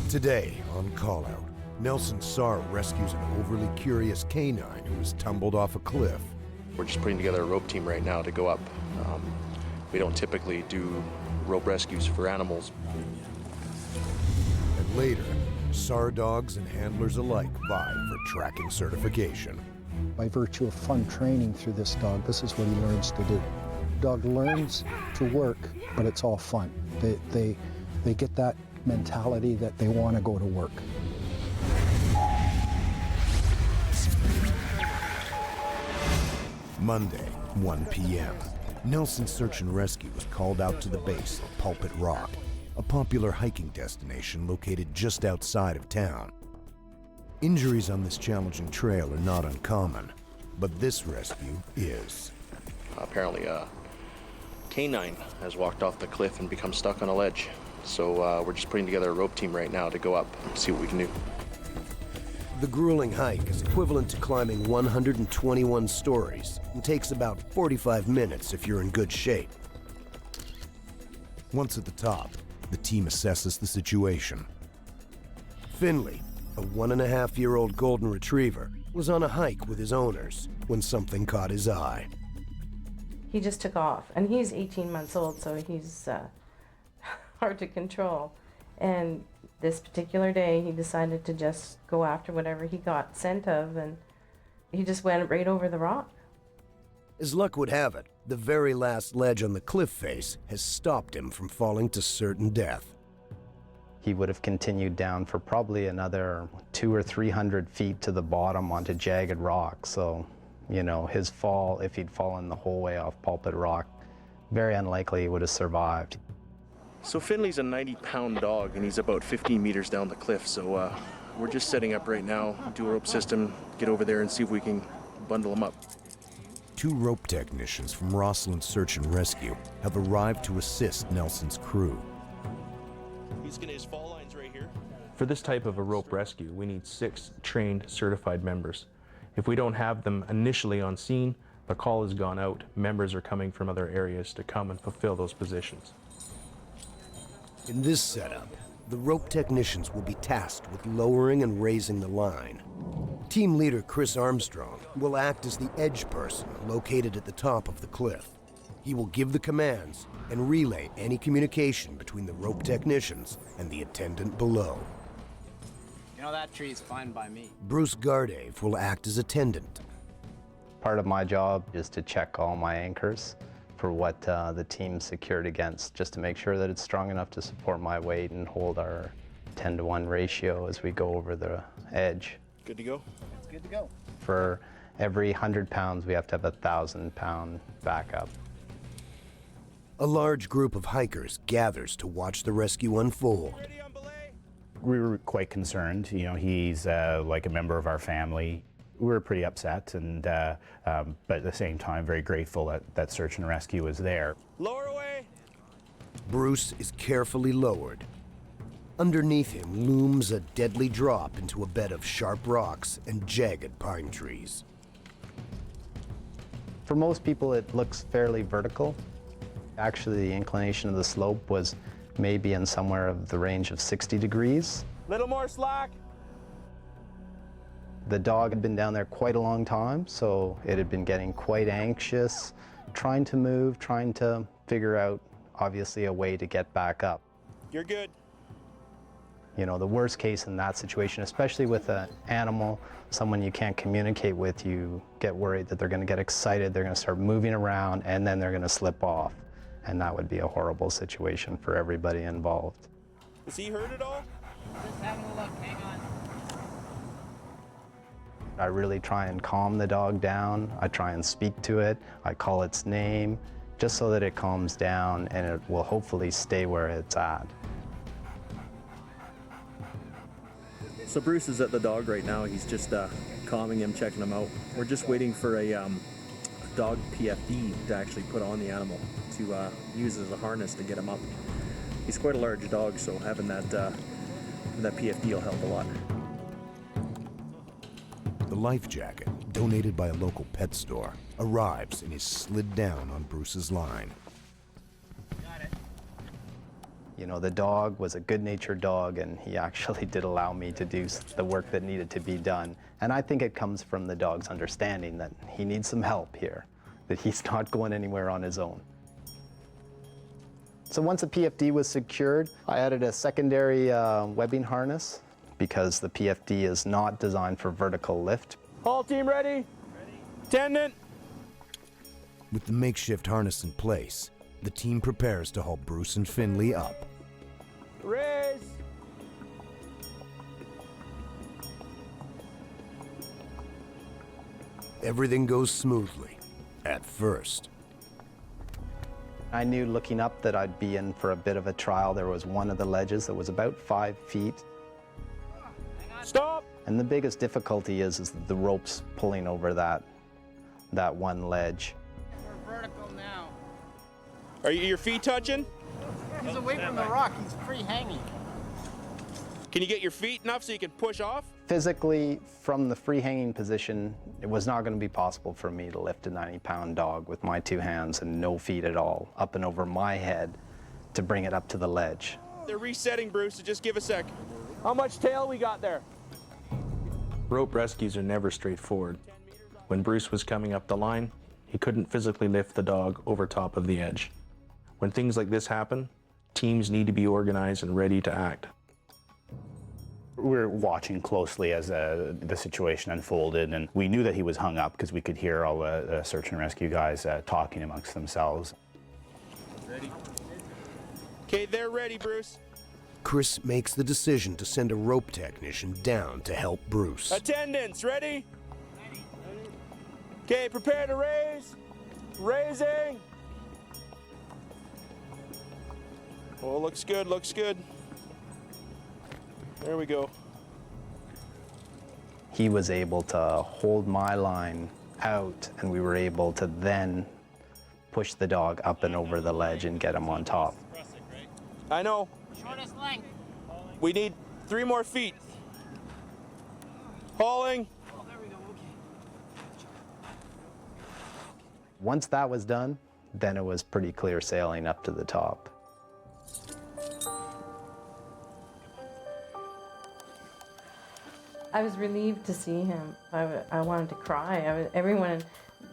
Today on Callout, Nelson Saar rescues an overly curious canine who was tumbled off a cliff. We're just putting together a rope team right now to go up. We don't typically do rope rescues for animals. And later, Saar dogs and handlers alike vie for tracking certification. By virtue of fun training through this dog, this is what he learns to do. Dog learns to work, but it's all fun. They get that mentality that they want to go to work. Monday, 1 p.m. Nelson's search and rescue was called out to the base of Pulpit Rock, a popular hiking destination located just outside of town. Injuries on this challenging trail are not uncommon, but this rescue is. Apparently a canine has walked off the cliff and become stuck on a ledge. So we're just putting together a rope team right now to go up and see what we can do. The grueling hike is equivalent to climbing 121 stories and takes about 45 minutes if you're in good shape. Once at the top, the team assesses the situation. Finley, a 1.5-year-old golden retriever, was on a hike with his owners when something caught his eye. He just took off, and he's 18 months old, so he's hard to control. And this particular day, he decided to just go after whatever he got scent of, and he just went right over the rock. As luck would have it, the very last ledge on the cliff face has stopped him from falling to certain death. He would have continued down for probably another 200 or 300 feet to the bottom onto jagged rock. So, you know, his fall, if he'd fallen the whole way off Pulpit Rock, very unlikely he would have survived. So Finley's a 90-pound dog, and he's about 15 meters down the cliff. So we're just setting up right now, do a rope system, get over there and see if we can bundle him up. 2 rope technicians from Rossland's Search and Rescue have arrived to assist Nelson's crew. He's got his fall lines right here. For this type of a rope rescue, we need 6 trained, certified members. If we don't have them initially on scene, the call has gone out. Members are coming from other areas to come and fulfill those positions. In this setup, the rope technicians will be tasked with lowering and raising the line. Team leader Chris Armstrong will act as the edge person located at the top of the cliff. He will give the commands and relay any communication between the rope technicians and the attendant below. You know, that tree's fine by me. Bruce Gardave will act as attendant. Part of my job is to check all my anchors for what the team secured against, just to make sure that it's strong enough to support my weight and hold our 10-to-1 ratio as we go over the edge. Good to go? It's good to go. For every 100 pounds, we have to have a 1,000-pound backup. A large group of hikers gathers to watch the rescue unfold. We were quite concerned. You know, he's like a member of our family. We were pretty upset, and but at the same time, very grateful that search and rescue was there. Lower away! Bruce is carefully lowered. Underneath him looms a deadly drop into a bed of sharp rocks and jagged pine trees. For most people, it looks fairly vertical. Actually, the inclination of the slope was maybe in somewhere of the range of 60 degrees. Little more slack! The dog had been down there quite a long time, so it had been getting quite anxious, trying to move, trying to figure out, obviously, a way to get back up. You're good. You know, the worst case in that situation, especially with an animal, someone you can't communicate with, you get worried that they're going to get excited, they're going to start moving around, and then they're going to slip off. And that would be a horrible situation for everybody involved. Is he hurt at all? Just having a look, hang on. I really try and calm the dog down. I try and speak to it. I call its name, just so that it calms down and it will hopefully stay where it's at. So Bruce is at the dog right now. He's just calming him, checking him out. We're just waiting for a dog PFD to actually put on the animal to use as a harness to get him up. He's quite a large dog, so having that PFD will help a lot. The life jacket, donated by a local pet store, arrives and is slid down on Bruce's line. Got it. You know, the dog was a good-natured dog, and he actually did allow me to do the work that needed to be done. And I think it comes from the dog's understanding that he needs some help here, that he's not going anywhere on his own. So once the PFD was secured, I added a secondary webbing harness because the PFD is not designed for vertical lift. All team ready? Ready. Attendant. With the makeshift harness in place, the team prepares to haul Bruce and Finley up. Raise. Everything goes smoothly, at first. I knew looking up that I'd be in for a bit of a trial. There was one of the ledges that was about 5 feet. Stop. And the biggest difficulty is the ropes pulling over that one ledge. We're vertical now. Are your feet touching? He's away from the rock. He's free hanging. Can you get your feet enough so you can push off? Physically, from the free hanging position, it was not going to be possible for me to lift a 90-pound dog with my 2 hands and no feet at all, up and over my head, to bring it up to the ledge. They're resetting, Bruce, so just give a sec. How much tail we got there? Rope rescues are never straightforward. When Bruce was coming up the line, he couldn't physically lift the dog over top of the edge. When things like this happen, teams need to be organized and ready to act. We were watching closely as the situation unfolded, and we knew that he was hung up because we could hear all the search and rescue guys talking amongst themselves. Ready? Okay, they're ready, Bruce. Chris makes the decision to send a rope technician down to help Bruce. Attendants, ready? Okay, prepare to raise. Raising. Oh, looks good, looks good. There we go. He was able to hold my line out, and we were able to then push the dog up and over the ledge and get him on top. I know. Shortest length. We need 3 more feet. Hauling. Oh, there we go. Okay. Once that was done, then it was pretty clear sailing up to the top. I was relieved to see him. I wanted to cry.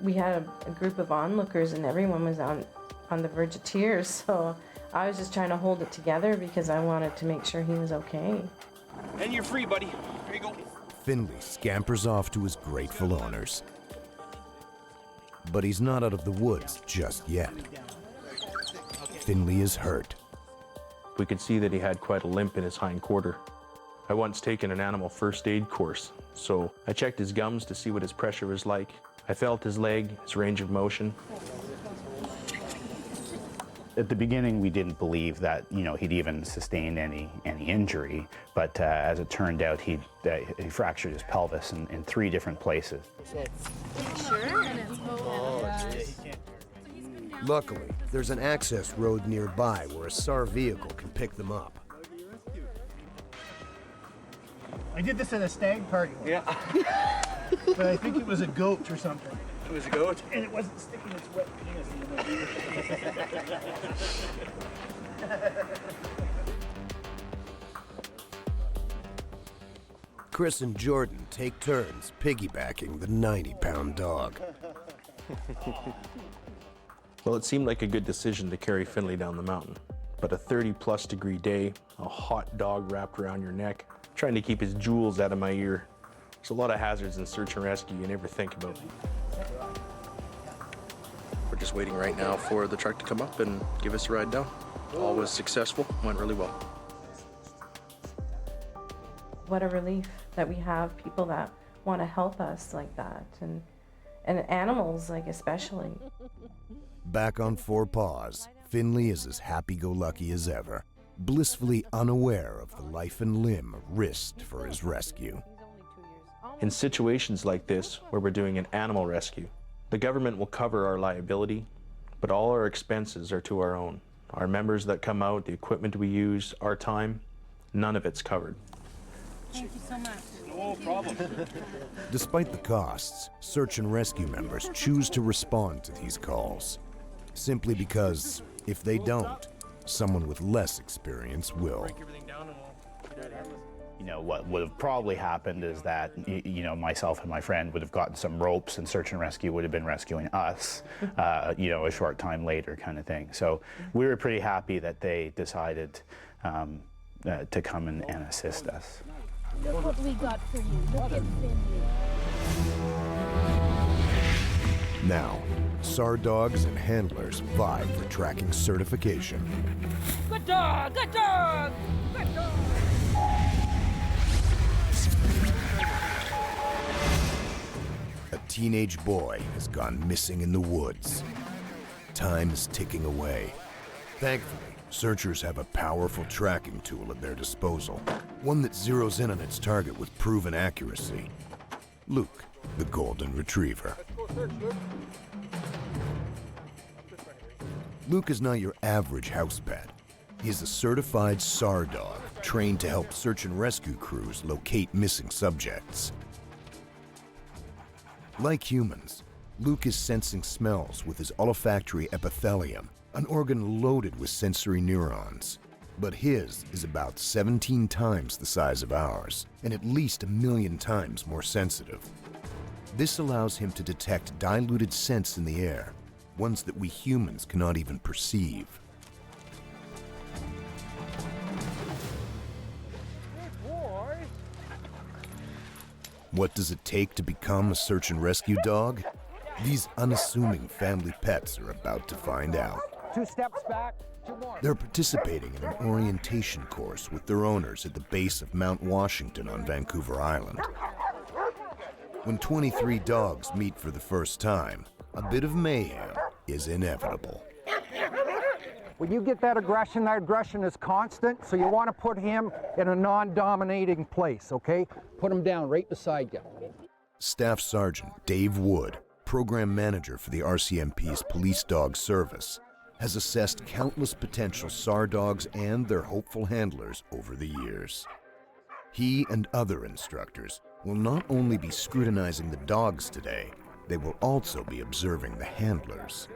We had a group of onlookers, and everyone was on the verge of tears. So I was just trying to hold it together because I wanted to make sure he was okay. And you're free, buddy. Here you go. Finley scampers off to his grateful owners. But he's not out of the woods just yet. Finley is hurt. We could see that he had quite a limp in his hind quarter. I once taken an animal first aid course, so I checked his gums to see what his pressure was like. I felt his leg, his range of motion. At the beginning, we didn't believe that he'd even sustained any injury, but as it turned out, he fractured his pelvis in 3 different places. Luckily, there's an access road nearby where a SAR vehicle can pick them up. I did this at a stag party. Yeah. But I think it was a goat or something. It was a goat? And it wasn't sticking its wet penis in the Chris and Jordan take turns piggybacking the 90-pound dog. Well, it seemed like a good decision to carry Finley down the mountain. But a 30-plus degree day, a hot dog wrapped around your neck, trying to keep his jewels out of my ear. There's a lot of hazards in search and rescue you never think about. We're just waiting right now for the truck to come up and give us a ride down. All was successful, went really well. What a relief that we have people that want to help us like that, and animals, like, especially. Back on 4 paws, Finley is as happy-go-lucky as ever, blissfully unaware of the life and limb risked for his rescue. In situations like this, where we're doing an animal rescue, the government will cover our liability, but all our expenses are to our own. Our members that come out, the equipment we use, our time, none of it's covered. Thank you so much. No problem. Despite the costs, search and rescue members choose to respond to these calls, simply because if they don't, Someone with less experience will. You know, what would have probably happened is that, you know, myself and my friend would have gotten some ropes and search and rescue would have been rescuing us, you know, a short time later kind of thing. So we were pretty happy that they decided to come and assist us. Look what we got for you. Look at Finley. Now, SAR dogs and handlers vie for tracking certification. Good dog! Good dog! Good dog! A teenage boy has gone missing in the woods. Time is ticking away. Thankfully, searchers have a powerful tracking tool at their disposal, one that zeroes in on its target with proven accuracy. Luke, the golden retriever. Luke is not your average house pet. He is a certified SAR dog, trained to help search and rescue crews locate missing subjects. Like humans, Luke is sensing smells with his olfactory epithelium, an organ loaded with sensory neurons. But his is about 17 times the size of ours, and at least 1 million times more sensitive. This allows him to detect diluted scents in the air, ones that we humans cannot even perceive. What does it take to become a search and rescue dog? These unassuming family pets are about to find out. 2 steps back, 2 more. They're participating in an orientation course with their owners at the base of Mount Washington on Vancouver Island. When 23 dogs meet for the first time, a bit of mayhem is inevitable. When you get that aggression is constant, so you want to put him in a non-dominating place, okay? Put him down right beside you. Staff Sergeant Dave Wood, program manager for the RCMP's Police Dog Service, has assessed countless potential SAR dogs and their hopeful handlers over the years. He and other instructors will not only be scrutinizing the dogs today, they will also be observing the handlers.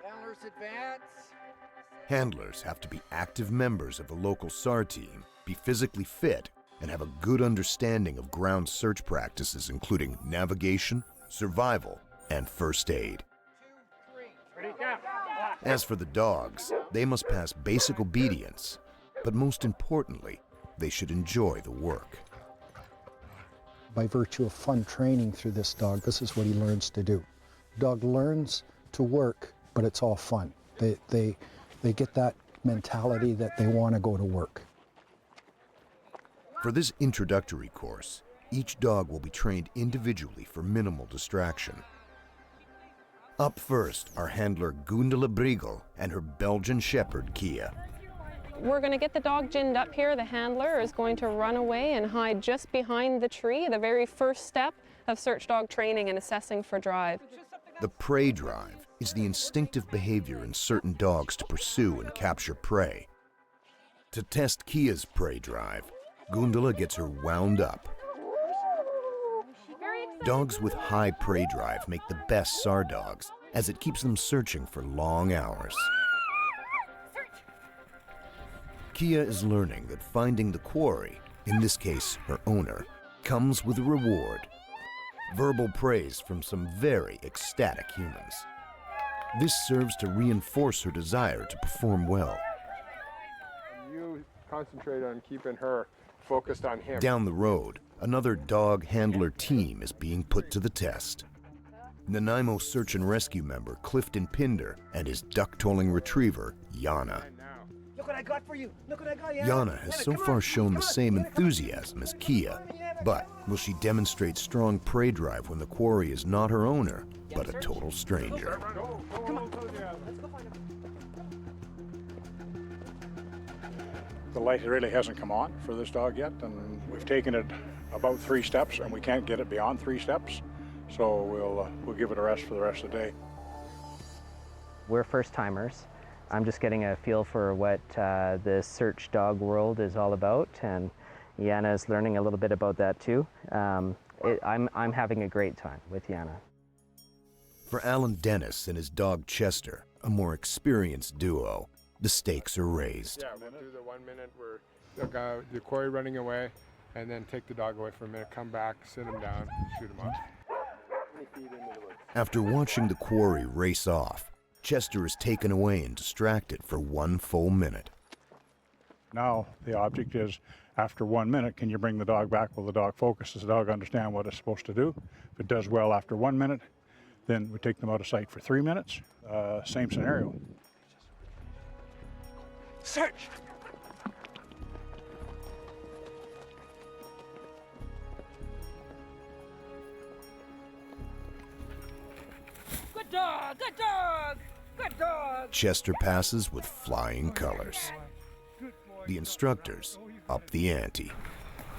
Handlers advance. Handlers have to be active members of a local SAR team, be physically fit, and have a good understanding of ground search practices including navigation, survival, and first aid. As for the dogs, they must pass basic obedience, but most importantly, they should enjoy the work. By virtue of fun training through this dog, this is what he learns to do. Dog learns to work, but it's all fun. They get that mentality that they want to go to work. For this introductory course, each dog will be trained individually for minimal distraction. Up first are handler Gundula Briegel and her Belgian Shepherd Kia. We're going to get the dog ginned up here. The handler is going to run away and hide just behind the tree, the very first step of search dog training and assessing for drive. The prey drive is the instinctive behavior in certain dogs to pursue and capture prey. To test Kia's prey drive, Gundula gets her wound up. Dogs with high prey drive make the best SAR dogs, as it keeps them searching for long hours. Kia is learning that finding the quarry, in this case her owner, comes with a reward. Verbal praise from some very ecstatic humans. This serves to reinforce her desire to perform well. You concentrate on keeping her focused on him. Down the road, another dog handler team is being put to the test. Nanaimo Search and Rescue member Clifton Pinder and his duck-tolling retriever, Yana. Look what I got for you. Look what I got. Yana has so far shown the same enthusiasm as Kia, but will she demonstrate strong prey drive when the quarry is not her owner, but a total stranger? Come on. The light really hasn't come on for this dog yet, and we've taken it about 3 steps, and we can't get it beyond 3 steps. So we'll give it a rest for the rest of the day. We're first timers. I'm just getting a feel for what the search dog world is all about, and Yana is learning a little bit about that too. I'm having a great time with Yana. For Alan Dennis and his dog Chester, a more experienced duo, the stakes are raised. Yeah, we'll do the 1 minute where the quarry running away, and then take the dog away for a minute, come back, sit him down, shoot him up. After watching the quarry race off, Chester is taken away and distracted for 1 full minute. Now the object is, after 1 minute, can you bring the dog back? Will the dog focus? Does the dog understand what it's supposed to do? If it does well after 1 minute, then we take them out of sight for 3 minutes. Same scenario. Search! Good dog! Good dog! Good dog! Chester passes with flying colors. The instructors up the ante.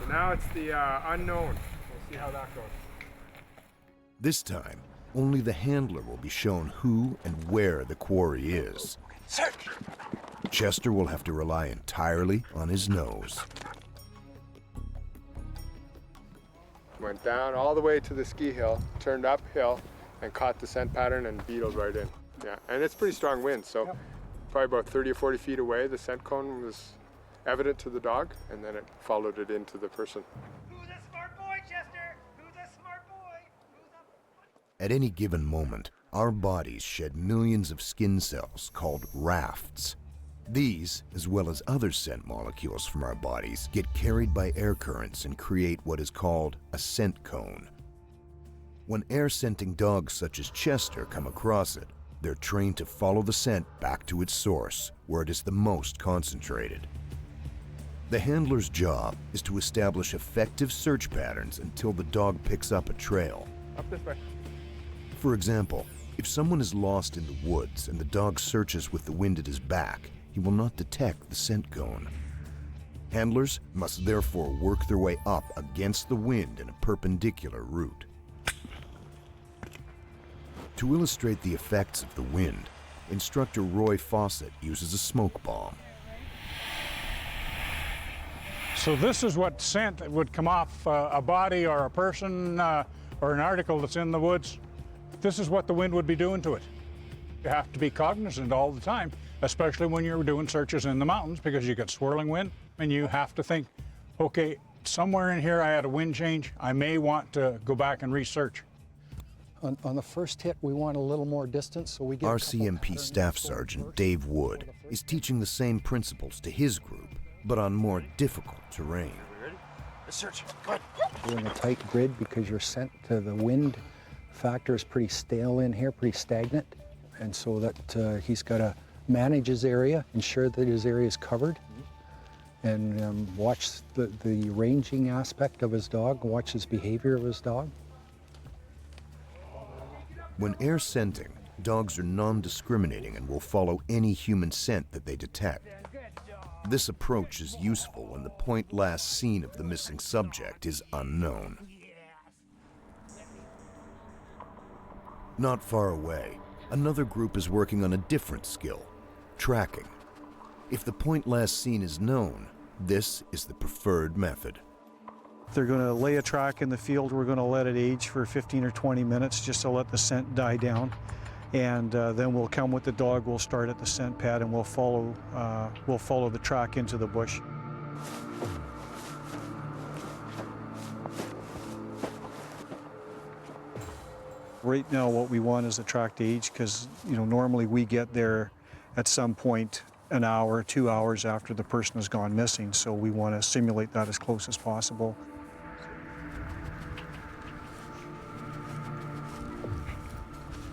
So now it's the unknown. We'll see how that goes. This time, only the handler will be shown who and where the quarry is. Search! Chester will have to rely entirely on his nose. Went down all the way to the ski hill, turned uphill, and caught the scent pattern and beetled right in. Yeah, and it's pretty strong wind, so probably about 30 or 40 feet away, the scent cone was evident to the dog, and then it followed it into the person. Who's a smart boy, Chester? Who's a smart boy? At any given moment, our bodies shed millions of skin cells called rafts. These, as well as other scent molecules from our bodies, get carried by air currents and create what is called a scent cone. When air-scenting dogs such as Chester come across it, they're trained to follow the scent back to its source, where it is the most concentrated. The handler's job is to establish effective search patterns until the dog picks up a trail. Up this way. For example, if someone is lost in the woods and the dog searches with the wind at his back, he will not detect the scent cone. Handlers must therefore work their way up against the wind in a perpendicular route. To illustrate the effects of the wind, instructor Roy Fawcett uses a smoke bomb. So this is what scent would come off a body or a person or an article that's in the woods. This is what the wind would be doing to it. You have to be cognizant all the time, especially when you're doing searches in the mountains, because you get swirling wind and you have to think, okay, somewhere in here I had a wind change. I may want to go back and research. On the first hit, we want a little more distance, so we get RCMP Staff Sergeant Dave Wood is teaching the same principles to his group, but on more difficult terrain. Ready? Let's search. Go ahead. We're in a tight grid because you're sent to the wind factor is pretty stale in here, pretty stagnant. And so that he's got to manage his area, ensure that his area is covered, and watch the ranging aspect of his dog, watch his behavior of his dog. When air scenting, dogs are non-discriminating and will follow any human scent that they detect. This approach is useful when the point last seen of the missing subject is unknown. Not far away, another group is working on a different skill, tracking. If the point last seen is known, this is the preferred method. They're going to lay a track in the field. We're going to let it age for 15 or 20 minutes just to let the scent die down. And then we'll come with the dog, we'll start at the scent pad, and we'll follow the track into the bush. Right now what we want is the track to age, because normally we get there at some point an hour, 2 hours after the person has gone missing, so we want to simulate that as close as possible.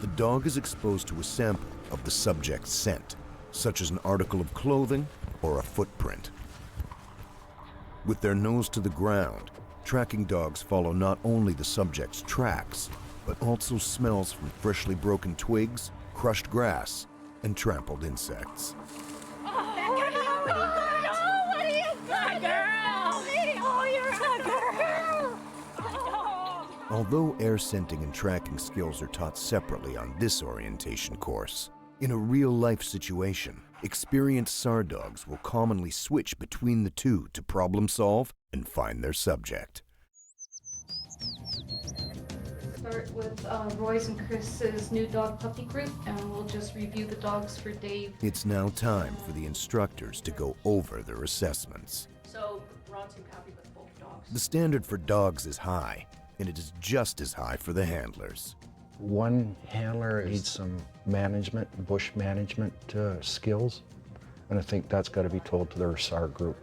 The dog is exposed to a sample of the subject's scent, such as an article of clothing or a footprint. With their nose to the ground, tracking dogs follow not only the subject's tracks, but also smells from freshly broken twigs, crushed grass, and trampled insects. Although air scenting and tracking skills are taught separately on this orientation course, in a real-life situation, experienced SAR dogs will commonly switch between the two to problem solve and find their subject. start with Roy's and Chris's new dog puppy group, and we'll just review the dogs for Dave. It's now time for the instructors to go over their assessments. So Ron seemed happy with both dogs. The standard for dogs is high, and it is just as high for the handlers. One handler needs some management, bush management skills, and I think that's got to be told to their SAR group.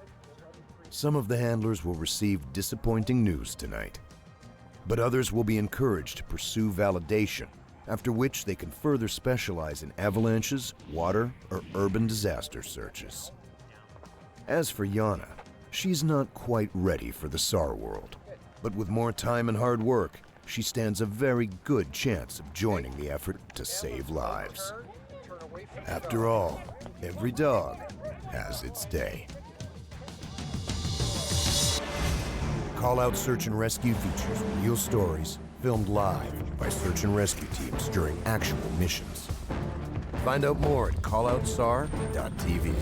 Some of the handlers will receive disappointing news tonight, but others will be encouraged to pursue validation, after which they can further specialize in avalanches, water, or urban disaster searches. As for Yana, she's not quite ready for the SAR world, but with more time and hard work, she stands a very good chance of joining the effort to save lives. After all, every dog has its day. Callout Search and Rescue features real stories filmed live by search and rescue teams during actual missions. Find out more at calloutsar.tv.